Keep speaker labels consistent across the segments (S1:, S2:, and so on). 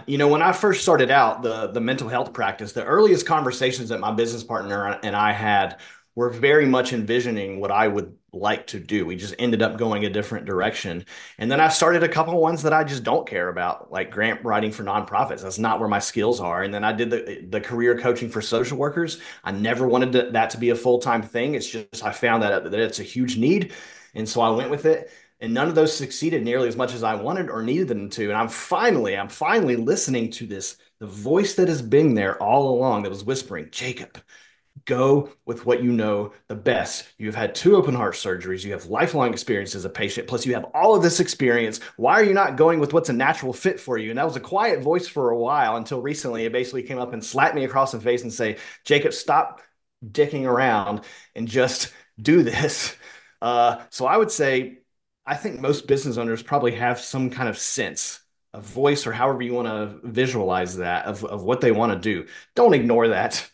S1: When I first started out the mental health practice, the earliest conversations that my business partner and I had were very much envisioning what I would like to do. We just ended up going a different direction. And then I started a couple of ones that I just don't care about, like grant writing for nonprofits. That's not where my skills are. And then I did the career coaching for social workers. I never wanted that to be a full-time thing. It's just I found that it's a huge need. And so I went with it. And none of those succeeded nearly as much as I wanted or needed them to. And I'm finally listening to the voice that has been there all along that was whispering, Jacob, go with what you know the best. You've had two open heart surgeries. You have lifelong experience as a patient. Plus, you have all of this experience. Why are you not going with what's a natural fit for you? And that was a quiet voice for a while until recently it basically came up and slapped me across the face and say, Jacob, stop dicking around and just do this. So I would say, I think most business owners probably have some kind of sense, a voice, or however you want to visualize that of what they want to do. Don't ignore that.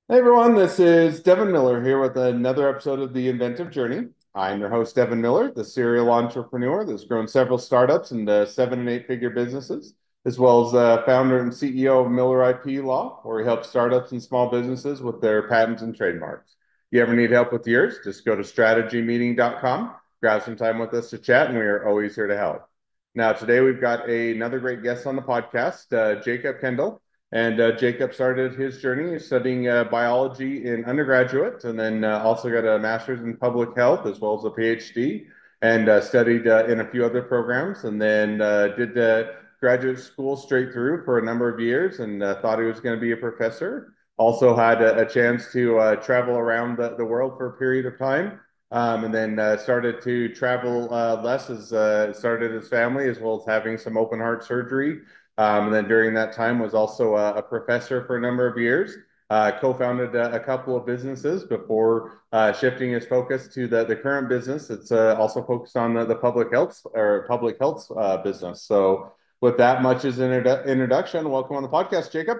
S2: Hey everyone, this is Devin Miller here with another episode of The Inventive Journey. I'm your host, Devin Miller, the serial entrepreneur that's grown several startups into seven and eight figure businesses, as well as the founder and CEO of Miller IP Law, where we help startups and small businesses with their patents and trademarks. If you ever need help with yours, just go to strategymeeting.com, grab some time with us to chat, and we are always here to help. Now, today we've got another great guest on the podcast, Jacob Kendall. And Jacob started his journey studying biology in undergraduate, and then also got a master's in public health as well as a PhD, and studied in a few other programs, and then did graduate school straight through for a number of years, and thought he was going to be a professor. Also had a chance to travel around the world for a period of time. And then started to travel less as started his family, as well as having some open heart surgery, and then during that time was also a professor for a number of years. Co-founded a couple of businesses before shifting his focus to the current business. It's also focused on the public health business. So with that much as an introduction, welcome on the podcast, Jacob.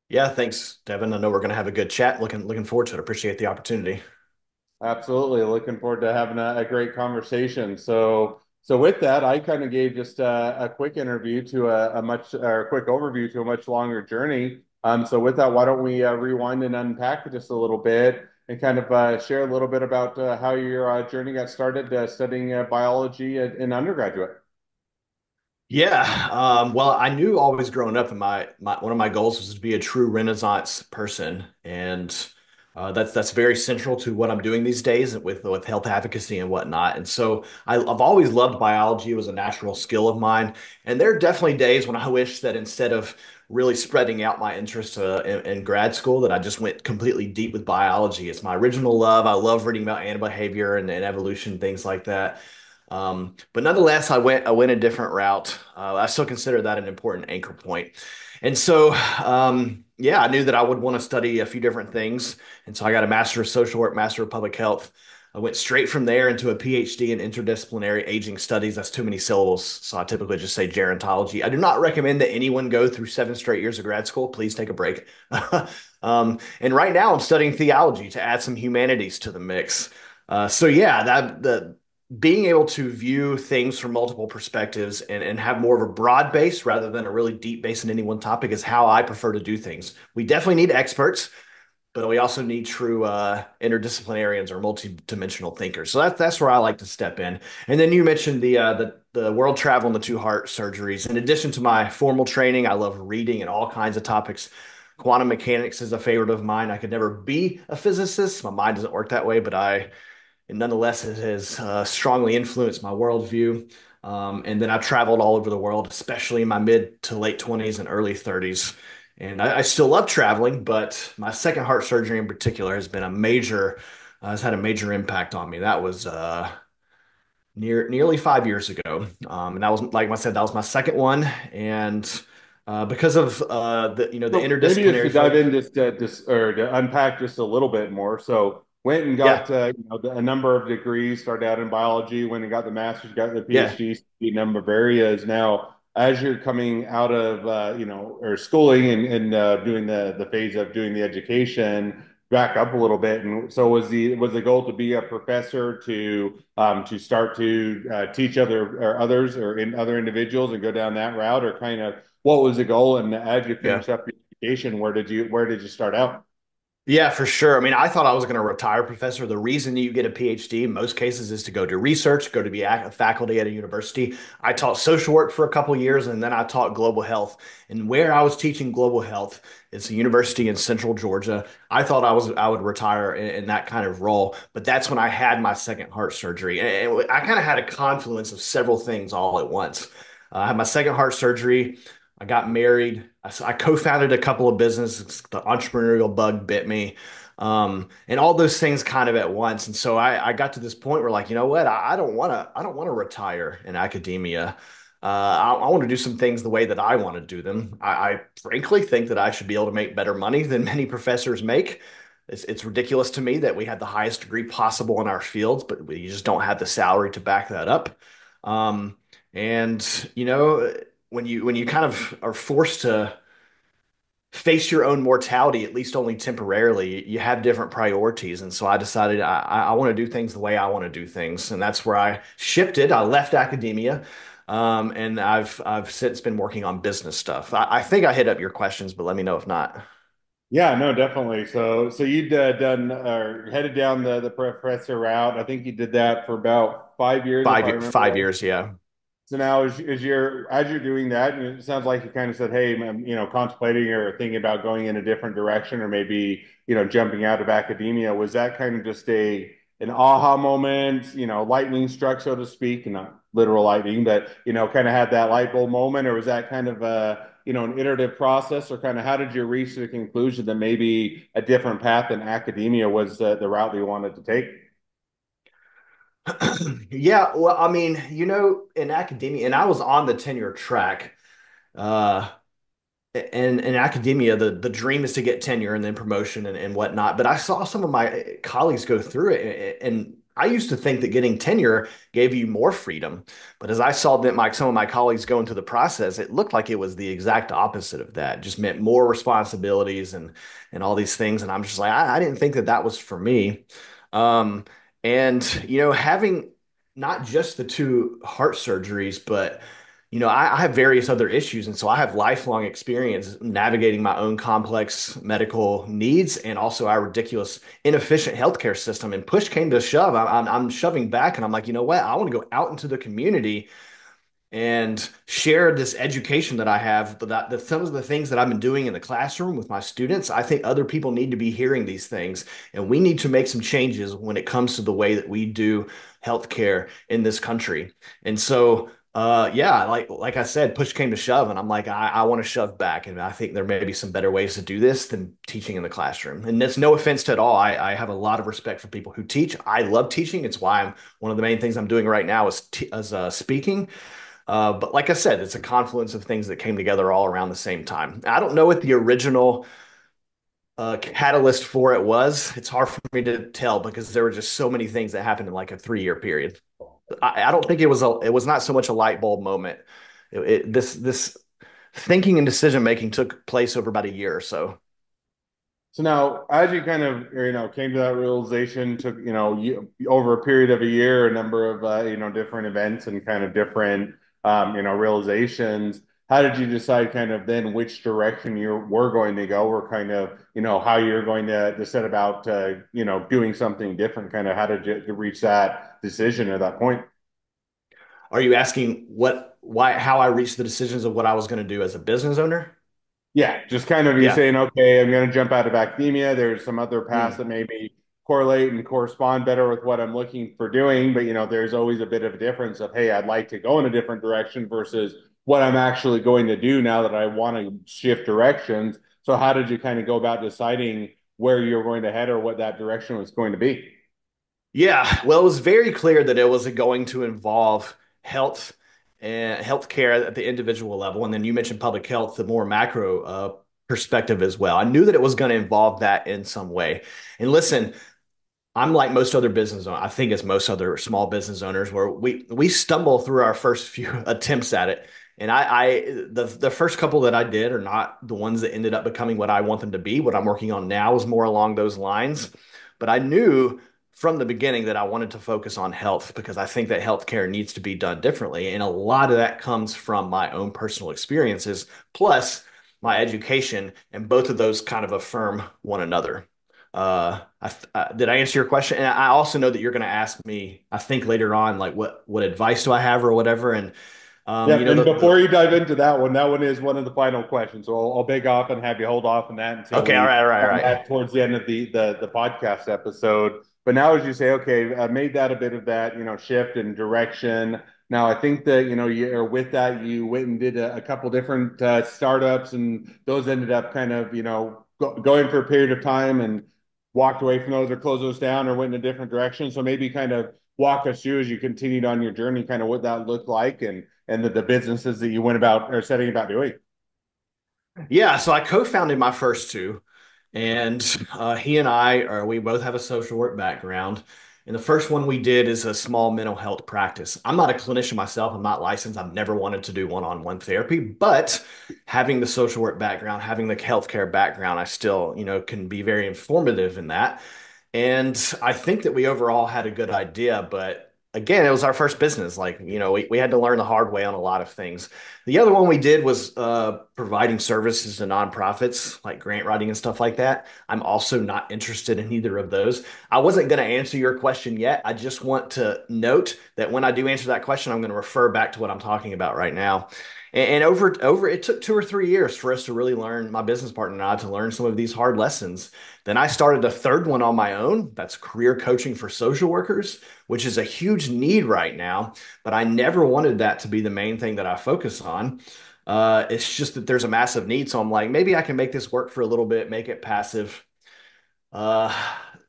S1: Yeah, thanks, Devin. I know we're going to have a good chat. Looking forward to it. Appreciate the opportunity.
S2: Absolutely. Looking forward to having a great conversation. So with that, I kind of gave just a quick interview to a much, or a quick overview to a much longer journey. So with that, why don't we rewind and unpack it just a little bit and kind of share a little bit about how your journey got started studying biology in undergraduate.
S1: Yeah, well, I knew always growing up, and my one of my goals was to be a true Renaissance person, and that's very central to what I'm doing these days with health advocacy and whatnot. And so I've always loved biology; it was a natural skill of mine. And there are definitely days when I wish that instead of really spreading out my interest in grad school, that I just went completely deep with biology. It's my original love. I love reading about animal behavior and evolution, things like that. But nonetheless, I went a different route. I still consider that an important anchor point. And so, yeah, I knew that I would want to study a few different things. And so I got a master of social work, master of public health. I went straight from there into a PhD in interdisciplinary aging studies. That's too many syllables. So I typically just say gerontology. I do not recommend that anyone go through 7 straight years of grad school. Please take a break. And right now I'm studying theology to add some humanities to the mix. So yeah, that the being able to view things from multiple perspectives and have more of a broad base rather than a really deep base in any one topic is how I prefer to do things. We definitely need experts, but we also need true interdisciplinarians or multidimensional thinkers. So that's where I like to step in. And then you mentioned the world travel and the two heart surgeries. In addition to my formal training, I love reading and all kinds of topics. Quantum mechanics is a favorite of mine. I could never be a physicist. My mind doesn't work that way, but and nonetheless, it has strongly influenced my worldview. And then I've traveled all over the world, especially in my mid to late 20s and early 30s. And I still love traveling, but my second heart surgery in particular has had a major impact on me. That was nearly 5 years ago. And that was, like I said, that was my second one. And because of the
S2: So maybe just to
S1: interdisciplinary
S2: dive
S1: focus.
S2: in, just or to unpack just a little bit more. So went and got
S1: Yeah,
S2: a number of degrees. Started out in biology, went and got the master's, got the
S1: yeah.
S2: PhD, studied a number of areas. Now, as you're coming out of or schooling and doing the phase of doing the education, back up a little bit. And so was the goal to be a professor to start to teach others or in other individuals and go down that route, or kind of what was the goal? And as you
S1: Yeah.
S2: finish up your education, where did you start out?
S1: Yeah, for sure. I mean, I thought I was going to retire professor. The reason you get a PhD in most cases is to go do research, go to be a faculty at a university. I taught social work for a couple of years, and then I taught global health. And where I was teaching global health, it's a university in central Georgia. I thought I would retire in that kind of role, but that's when I had my second heart surgery. And I kind of had a confluence of several things all at once. I had my second heart surgery. I got married. I co-founded a couple of businesses. The entrepreneurial bug bit me, and all those things kind of at once. And so I got to this point where, like, you know what? I don't want to retire in academia. I want to do some things the way that I want to do them. I frankly think that I should be able to make better money than many professors make. It's ridiculous to me that we have the highest degree possible in our fields, but we just don't have the salary to back that up. Um, and you know, when you kind of are forced to face your own mortality, at least only temporarily, you have different priorities. And so I decided I want to do things the way I want to do things, and that's where I shifted. I left academia, and I've since been working on business stuff. I think I hit up your questions, but let me know if not.
S2: Yeah, no, definitely. So you'd done or headed down the professor route. I think you did that for about 5 years, if I remember
S1: Five
S2: right.
S1: years, yeah.
S2: So now, as you're doing that, and it sounds like you kind of said, "Hey, I'm, contemplating or thinking about going in a different direction, or maybe jumping out of academia." Was that kind of just a an aha moment, lightning struck, so to speak, and not literal lightning, but kind of had that light bulb moment, or was that kind of an iterative process, or kind of how did you reach the conclusion that maybe a different path than academia was the route that you wanted to take?
S1: Yeah, well, I mean, in academia, and I was on the tenure track. Uh, and in academia, the dream is to get tenure and then promotion and whatnot. But I saw some of my colleagues go through it, and I used to think that getting tenure gave you more freedom. But as I saw that some of my colleagues going through the process, it looked like it was the exact opposite of that. It just meant more responsibilities and all these things. And I'm just like, I didn't think that that was for me. Um, and having not just the two heart surgeries, but I have various other issues, and so I have lifelong experience navigating my own complex medical needs and also our ridiculous, inefficient healthcare system. And push came to shove. I'm shoving back, and I'm like, you know what? I want to go out into the community and share this education that I have, but that some of the things that I've been doing in the classroom with my students, I think other people need to be hearing these things, and we need to make some changes when it comes to the way that we do healthcare in this country. And so, yeah, like I said, push came to shove, and I'm like, I want to shove back, and I think there may be some better ways to do this than teaching in the classroom. And that's no offense to it all. I have a lot of respect for people who teach. I love teaching. It's why I'm one of the main things I'm doing right now is speaking. But like I said, it's a confluence of things that came together all around the same time. I don't know what the original catalyst for it was. It's hard for me to tell because there were just so many things that happened in like a 3 year period. I don't think it was not so much a light bulb moment. This thinking and decision making took place over about a year or so.
S2: So now, as you kind of, came to that realization, took, over a period of a year, a number of, different events and kind of different, realizations. How did you decide kind of then which direction you were going to go, or kind of, how you're going to set about, doing something different? Kind of how did you reach that decision at that point?
S1: Are you asking how I reached the decisions of what I was going to do as a business owner?
S2: Yeah, just kind of you
S1: Yeah.
S2: saying, okay, I'm going to jump out of academia. There's some other paths
S1: Mm.
S2: that maybe correlate and correspond better with what I'm looking for doing, but there's always a bit of a difference of, hey, I'd like to go in a different direction versus what I'm actually going to do now that I want to shift directions. So how did you kind of go about deciding where you're going to head or what that direction was going to be?
S1: Yeah, well, it was very clear that it was going to involve health and healthcare at the individual level. And then you mentioned public health, the more macro perspective as well. I knew that it was going to involve that in some way. And listen, I'm like most other business owners. I think as most other small business owners, where we stumble through our first few attempts at it. And the first couple that I did are not the ones that ended up becoming what I want them to be. What I'm working on now is more along those lines. But I knew from the beginning that I wanted to focus on health because I think that healthcare needs to be done differently. And a lot of that comes from my own personal experiences, plus my education, and both of those kind of affirm one another. Did I answer your question? And I also know that you're going to ask me, I think later on, like what advice do I have or whatever. And
S2: Yeah,
S1: you know
S2: and
S1: the
S2: before you dive into that one is one of the final questions. So I'll beg off and have you hold off on that until
S1: okay, all
S2: we
S1: right, all right, all
S2: come
S1: right.
S2: back towards the end of the podcast episode. But now, as you say, okay, I made that a bit of that, shift and direction. Now, I think that, you or with that, you went and did a couple different startups, and those ended up kind of, going for a period of time and walked away from those or closed those down or went in a different direction. So maybe kind of walk us through as you continued on your journey, kind of what that looked like and the businesses that you went about or setting about doing.
S1: Yeah, so I co-founded my first two, and he and I are we both have a social work background. And the first one we did is a small mental health practice. I'm not a clinician myself. I'm not licensed. I've never wanted to do one-on-one therapy, but having the social work background, having the healthcare background, I still, can be very informative in that. And I think that we overall had a good idea, but again, it was our first business. Like, we had to learn the hard way on a lot of things. The other one we did was providing services to nonprofits, like grant writing and stuff like that. I'm also not interested in either of those. I wasn't going to answer your question yet. I just want to note that when I do answer that question, I'm going to refer back to what I'm talking about right now. And over it took 2 or 3 years for us to really learn, my business partner and I, to learn some of these hard lessons. Then I started a third one on my own. That's career coaching for social workers, which is a huge need right now. But I never wanted that to be the main thing that I focus on. It's just that there's a massive need. So I'm like, maybe I can make this work for a little bit, make it passive. Uh,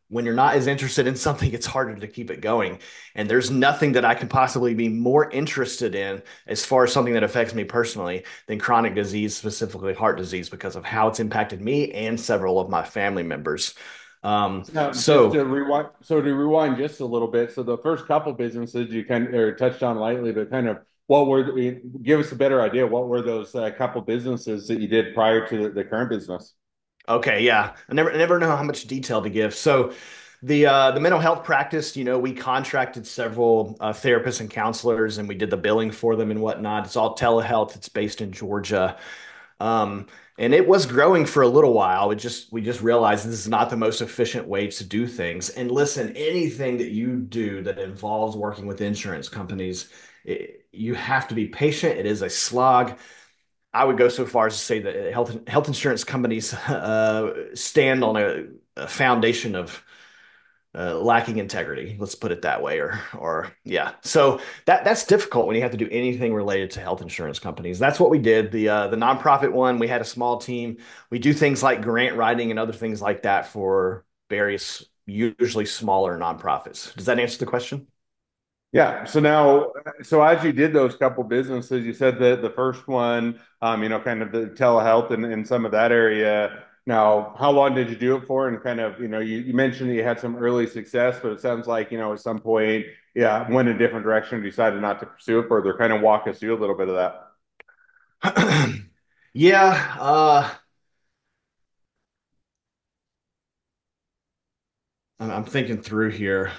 S1: when you're not as interested in something, it's harder to keep it going. And there's nothing that I can possibly be more interested in as far as something that affects me personally than chronic disease, specifically heart disease, because of how it's impacted me and several of my family members.
S2: Now, just
S1: So
S2: to rewind, just a little bit. So the first couple businesses you kind of or touched on lightly, but kind of what were give us a better idea. What were those couple businesses that you did prior to the current business?
S1: Okay, yeah. I never know how much detail to give. So the mental health practice, we contracted several therapists and counselors and we did the billing for them and whatnot. It's all telehealth. It's based in Georgia. Um, and it was growing for a little while. We just realized this is not the most efficient way to do things. And listen, anything that you do that involves working with insurance companies, you have to be patient. It is a slog. I would go so far as to say that health insurance companies stand on a foundation of lacking integrity. Let's put it that way, or yeah. So that's difficult when you have to do anything related to health insurance companies. That's what we did. The nonprofit one, we had a small team. We do things like grant writing and other things like that for various, usually smaller nonprofits. Does that answer the question?
S2: Yeah. So now, so as you did those couple businesses, you said that the first one, kind of the telehealth and some of that area. Now, how long did you do it for? And kind of, you mentioned that you had some early success, but it sounds like, at some point, yeah, went in a different direction, decided not to pursue it further. Kind of walk us through a little bit of that.
S1: Yeah, I'm thinking through here.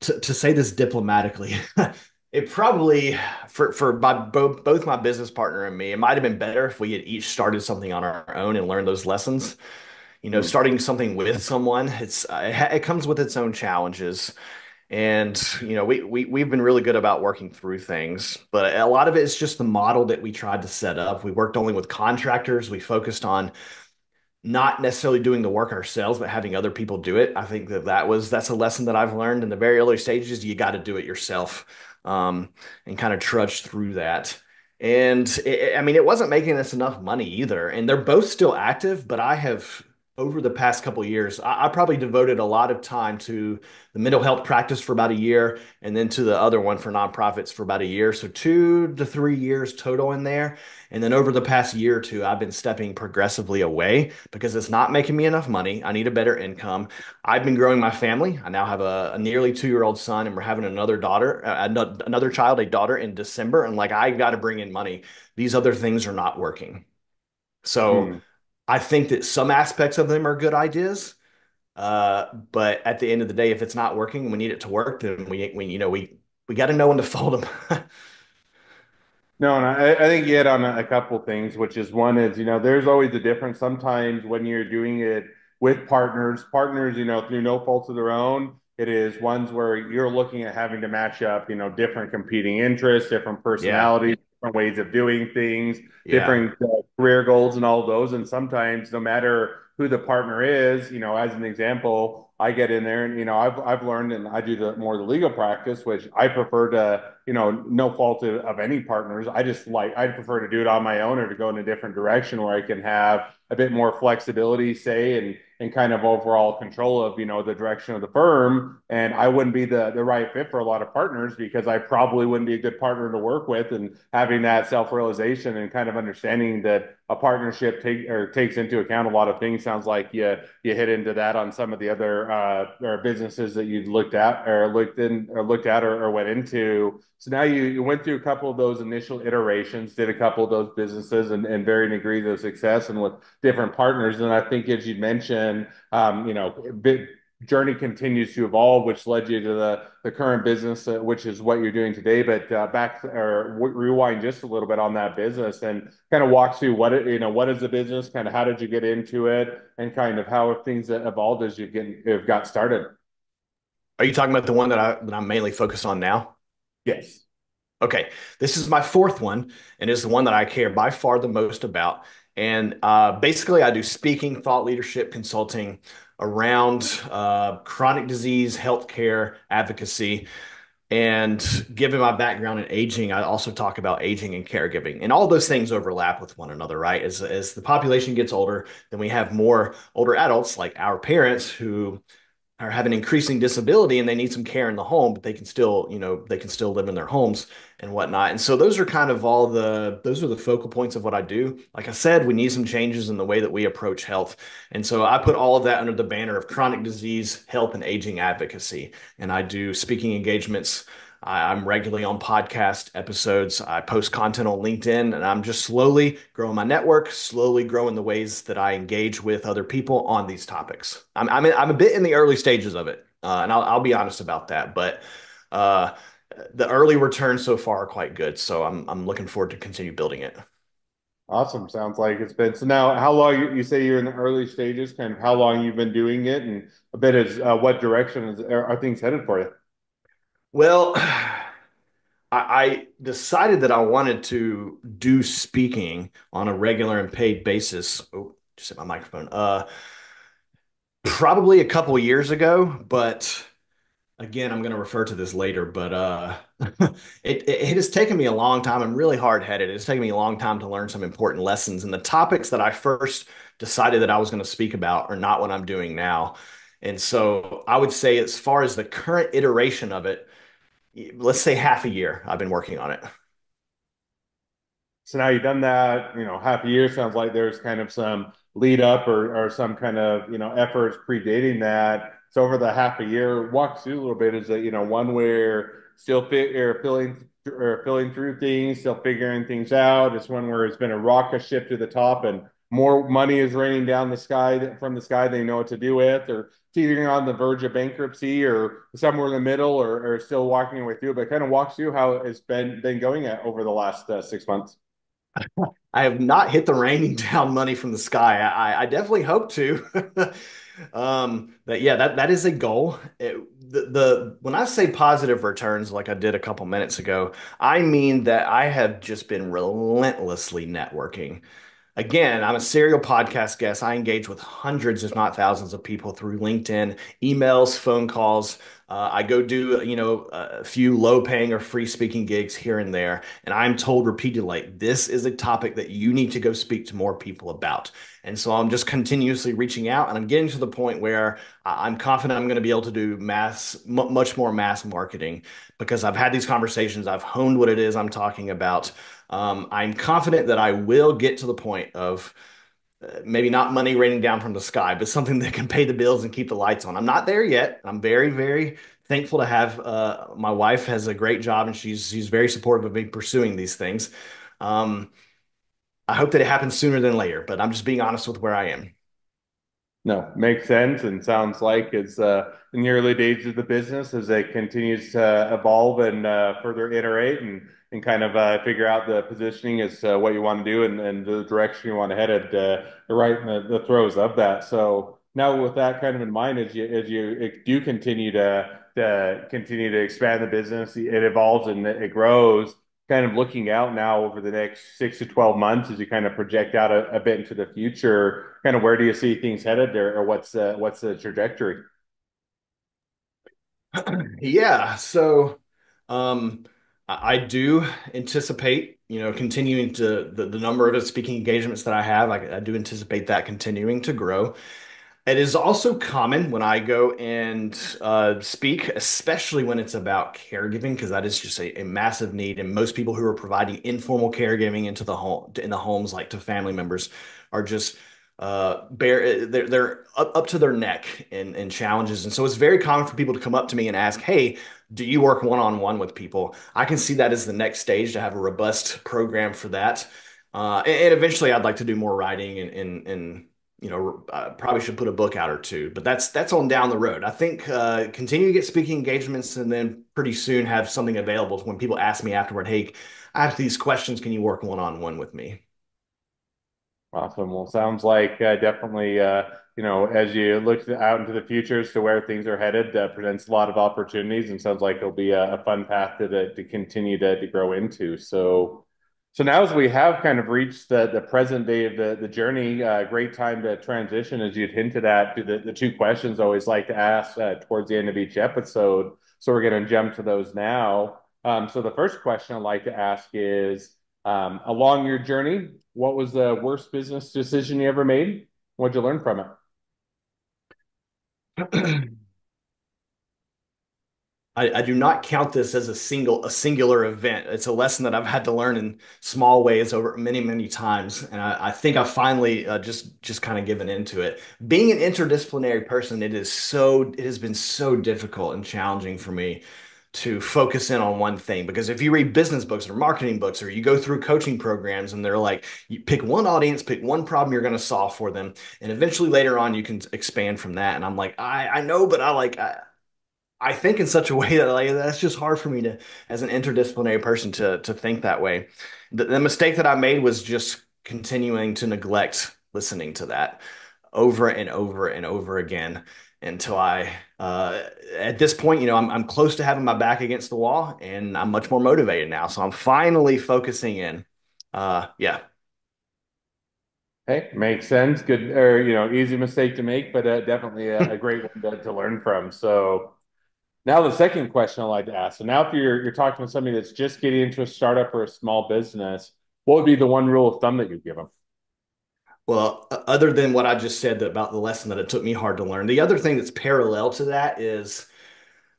S1: To say this diplomatically, it probably for both my business partner and me, it might have been better if we had each started something on our own and learned those lessons.
S2: Hmm.
S1: Starting something with someone, it comes with its own challenges, and we've been really good about working through things, but a lot of it is just the model that we tried to set up. We worked only with contractors. We focused on not necessarily doing the work ourselves, but having other people do it. I think that's a lesson that I've learned in the very early stages. You got to do it yourself, and kind of trudge through that. And I mean, it wasn't making us enough money either. And they're both still active, but I have over the past couple of years, I probably devoted a lot of time to the mental health practice for about a year, and then to the other one for nonprofits for about a year. So 2 to 3 years total in there. And then over the past year or two, I've been stepping progressively away because it's not making me enough money. I need a better income. I've been growing my family. I now have a nearly 2-year-old son, and we're having another daughter, another child, a daughter in December. And like, I got to bring in money. These other things are not working. So
S2: Hmm.
S1: I think that some aspects of them are good ideas. But at the end of the day, if it's not working and we need it to work, then we got to know when to fold them.
S2: No, and I think you hit on a couple things, which is one is, there's always a difference. Sometimes when you're doing it with partners, through no fault of their own, it is ones where you're looking at having to match up, different competing interests, different
S1: Yeah,
S2: personalities, different ways of doing things,
S1: yeah.
S2: different career goals and all of those. And sometimes no matter who the partner is, as an example, I get in there and, I've learned and I do the legal practice, which I prefer to, no fault of any partners. I prefer to do it on my own or to go in a different direction where I can have a bit more flexibility, say, and kind of overall control of, the direction of the firm. And I wouldn't be the right fit for a lot of partners because I probably wouldn't be a good partner to work with. And having that self-realization and kind of understanding that a partnership takes into account a lot of things. Sounds like you hit into that on some of the other or businesses that you looked at or looked at or went into. So now you went through a couple of those initial iterations, did a couple of those businesses and varying degrees of success and with different partners. And I think as you mentioned, bit journey continues to evolve, which led you to the current business, which is what you're doing today. But back or rewind just a little bit on that business and kind of walk through what is the business, kind of how did you get into it, and kind of how have things evolved as have got started.
S1: Are you talking about the one that I'm mainly focused on now?
S2: Yes.
S1: Okay, this is my fourth one, and is the one that I care by far the most about. And basically, I do speaking, thought leadership, consulting around chronic disease, healthcare, advocacy. And given my background in aging, I also talk about aging and caregiving. And all those things overlap with one another, right? As the population gets older, then we have more older adults like our parents who are having increasing disability and they need some care in the home, but they can still live in their homes and whatnot. And so those are the focal points of what I do. Like I said, we need some changes in the way that we approach health. And so I put all of that under the banner of chronic disease, health, and aging advocacy. And I do speaking engagements. I'm regularly on podcast episodes. I post content on LinkedIn, and I'm just slowly growing my network, slowly growing the ways that I engage with other people on these topics. I'm a bit in the early stages of it, and I'll be honest about that. But uh, the early returns so far are quite good, so I'm looking forward to continue building it.
S2: Awesome. Sounds like it's been. So now, how long you say you're in the early stages, kind of how long you've been doing it, and a bit is what direction are things headed for you?
S1: Well, I decided that I wanted to do speaking on a regular and paid basis. Oh, just hit my microphone. Probably a couple years ago, but again, I'm going to refer to this later. But it has taken me a long time. I'm really hard-headed. It's taken me a long time to learn some important lessons. And the topics that I first decided that I was going to speak about are not what I'm doing now. And so I would say, as far as the current iteration of it, let's say half a year I've been working on it.
S2: So now you've done that, half a year. Sounds like there's kind of some lead up or some kind of, efforts predating that. So over the half a year, walk through a little bit. Is that, one where still or filling through things, still figuring things out. It's one where it's been a rocket ship to the top and more money is raining down the sky from the sky they know what to do with, or it's either on the verge of bankruptcy or somewhere in the middle or still walking your way through. But kind of walks through how it's been going at over the last 6 months.
S1: I have not hit the raining down money from the sky. I definitely hope to. But yeah, that is a goal. When I say positive returns, like I did a couple minutes ago, I mean that I have just been relentlessly networking. again, I'm a serial podcast guest. I engage with hundreds, if not thousands, of people through LinkedIn, emails, phone calls. I go do, a few low-paying or free-speaking gigs here and there, and I'm told repeatedly, like, this is a topic that you need to go speak to more people about. And so I'm just continuously reaching out, and I'm getting to the point where I'm confident I'm going to be able to do much more mass marketing because I've had these conversations. I've honed what it is I'm talking about. I'm confident that I will get to the point of maybe not money raining down from the sky, but something that can pay the bills and keep the lights on. I'm not there yet. I'm very, very thankful to have my wife has a great job and she's very supportive of me pursuing these things. Um, I hope that it happens sooner than later, but I'm just being honest with where I am.
S2: No, makes sense and sounds like it's in the early days of the business as it continues to evolve and further iterate and kind of figure out the positioning as what you want to do and the direction you want to head at right in the throes of that. So now with that kind of in mind, as you do continue to continue to expand the business, it evolves and it grows. Kind of looking out now over the next 6 to 12 months as you kind of project out a bit into the future, kind of where do you see things headed there, or what's the trajectory?
S1: Yeah, so um, I do anticipate, continuing to the number of speaking engagements that I have. I do anticipate that continuing to grow. It is also common when I go and speak, especially when it's about caregiving, because that is just a massive need. And most people who are providing informal caregiving into the home, in the homes, like to family members, are just they're up to their neck in challenges. And so it's very common for people to come up to me and ask, "Hey, do you work one-on-one with people?" I can see that as the next stage to have a robust program for that. And eventually, I'd like to do more writing and probably should put a book out or two, but that's on down the road. I think continue to get speaking engagements, and then pretty soon have something available when people ask me afterward, "Hey, I have these questions. Can you work one-on-one with me?"
S2: Awesome. Well, sounds like definitely, as you look out into the future as to where things are headed, presents a lot of opportunities, and sounds like it'll be a fun path to continue to grow into. So now as we have kind of reached the present day of the journey, great time to transition, as you'd hinted at, to the two questions I always like to ask towards the end of each episode. So we're going to jump to those now. So the first question I'd like to ask is, along your journey, what was the worst business decision you ever made? What'd you learn from it?
S1: I do not count this as a singular event. It's a lesson that I've had to learn in small ways over many, many times, and I think I finally just kind of given into it. Being an interdisciplinary person, it has been so difficult and challenging for me to focus in on one thing because if you read business books or marketing books or you go through coaching programs and they're like, you pick one audience, pick one problem you're going to solve for them, and eventually later on you can expand from that. And I'm like, I know, but I think in such a way that like that's just hard for me to, as an interdisciplinary person, to think that way. The mistake that I made was just continuing to neglect listening to that over and over and over again until at this point, I'm close to having my back against the wall and I'm much more motivated now. So I'm finally focusing in. Yeah.
S2: Hey, makes sense. Good, or easy mistake to make, but definitely a great one to learn from. So now the second question I'd like to ask. So now if you're talking to somebody that's just getting into a startup or a small business, what would be the one rule of thumb that you'd give them?
S1: Well, other than what I just said about the lesson that it took me hard to learn, the other thing that's parallel to that is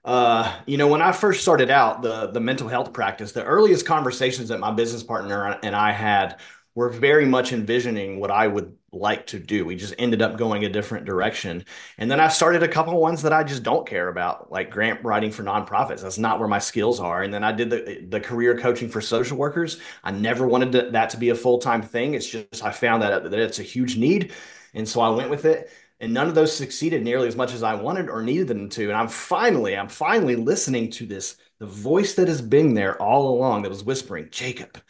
S1: when I first started out the mental health practice, the earliest conversations that my business partner and I had were very much envisioning what I would like to do. We just ended up going a different direction. And then I started a couple of ones that I just don't care about, like grant writing for nonprofits. That's not where my skills are. And then I did the career coaching for social workers. I never wanted that to be a full-time thing. It's just I found that it's a huge need. And so I went with it and none of those succeeded nearly as much as I wanted or needed them to. And I'm finally listening to the voice that has been there all along that was whispering, Jacob,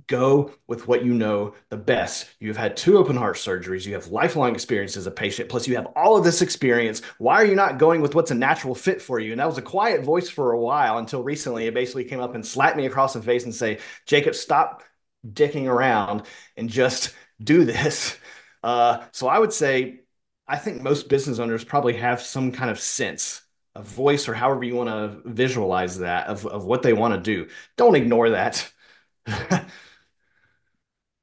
S1: go with what you know the best. You've had two open heart surgeries. You have lifelong experience as a patient. Plus, you have all of this experience. Why are you not going with what's a natural fit for you? And that was a quiet voice for a while until recently it basically came up and slapped me across the face and say, Jacob, stop dicking around and just do this. So I would say I think most business owners probably have some kind of sense, a voice, or however you want to visualize that of what they want to do. Don't ignore that.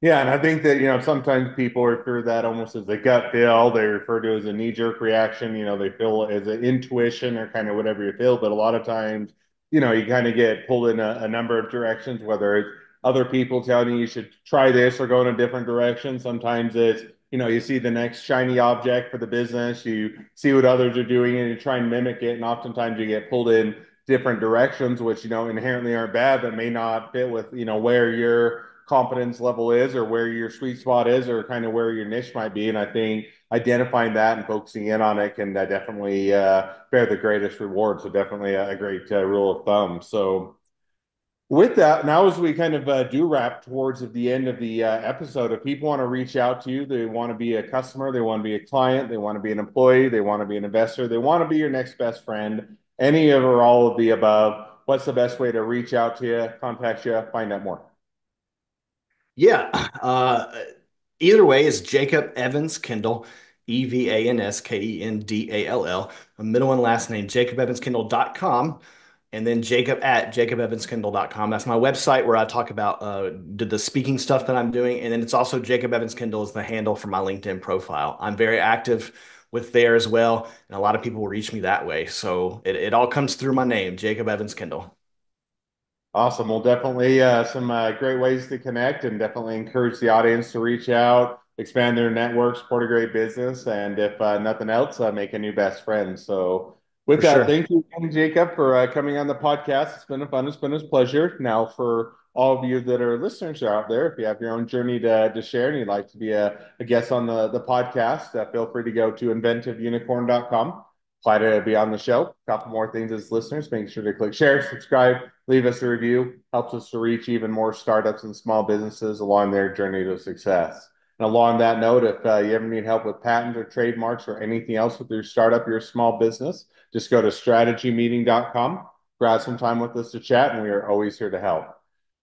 S2: Yeah, and I think that, sometimes people refer that almost as a gut feel. They refer to it as a knee-jerk reaction. They feel as an intuition or kind of whatever you feel. But a lot of times, you kind of get pulled in a number of directions, whether it's other people telling you should try this or go in a different direction. Sometimes it's, you see the next shiny object for the business, you see what others are doing and you try and mimic it. And oftentimes you get pulled in different directions, which, inherently aren't bad, but may not fit with, where your competence level is or where your sweet spot is or kind of where your niche might be. And I think identifying that and focusing in on it can definitely bear the greatest reward. So definitely a great rule of thumb. So with that, now as we kind of do wrap towards the end of the episode, if people want to reach out to you, they want to be a customer, they want to be a client, they want to be an employee, they want to be an investor, they want to be your next best friend, any of or all of the above, what's the best way to reach out to you, contact you, find out more?
S1: Yeah. Either way is Jacob Evans Kendall, EvanskEndall. A middle and last name, jacobevanskendall.com. And then Jacob at jacobevanskendall.com. That's my website where I talk about the speaking stuff that I'm doing. And then it's also Jacob Evans Kendall is the handle for my LinkedIn profile. I'm very active with there as well. And a lot of people will reach me that way. So it all comes through my name, Jacob Evans Kendall.
S2: Awesome. Well, definitely some great ways to connect and definitely encourage the audience to reach out, expand their network, support a great business, and if nothing else, make a new best friend. So, with
S1: For
S2: that,
S1: sure.
S2: thank you again, Jacob, for coming on the podcast. It's been a fun, it's been a pleasure. Now, for all of you that are listeners out there, if you have your own journey to share and you'd like to be a guest on the podcast, feel free to go to inventiveunicorn.com. Apply to be on the show. A couple more things as listeners. Make sure to click share, subscribe, leave us a review. Helps us to reach even more startups and small businesses along their journey to success. And along that note, if you ever need help with patents or trademarks or anything else with your startup, your small business, just go to strategymeeting.com, grab some time with us to chat, and we are always here to help.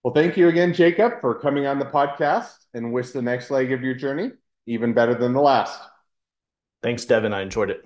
S2: Well, thank you again, Jacob, for coming on the podcast and wish the next leg of your journey even better than the last.
S1: Thanks, Devin. I enjoyed it.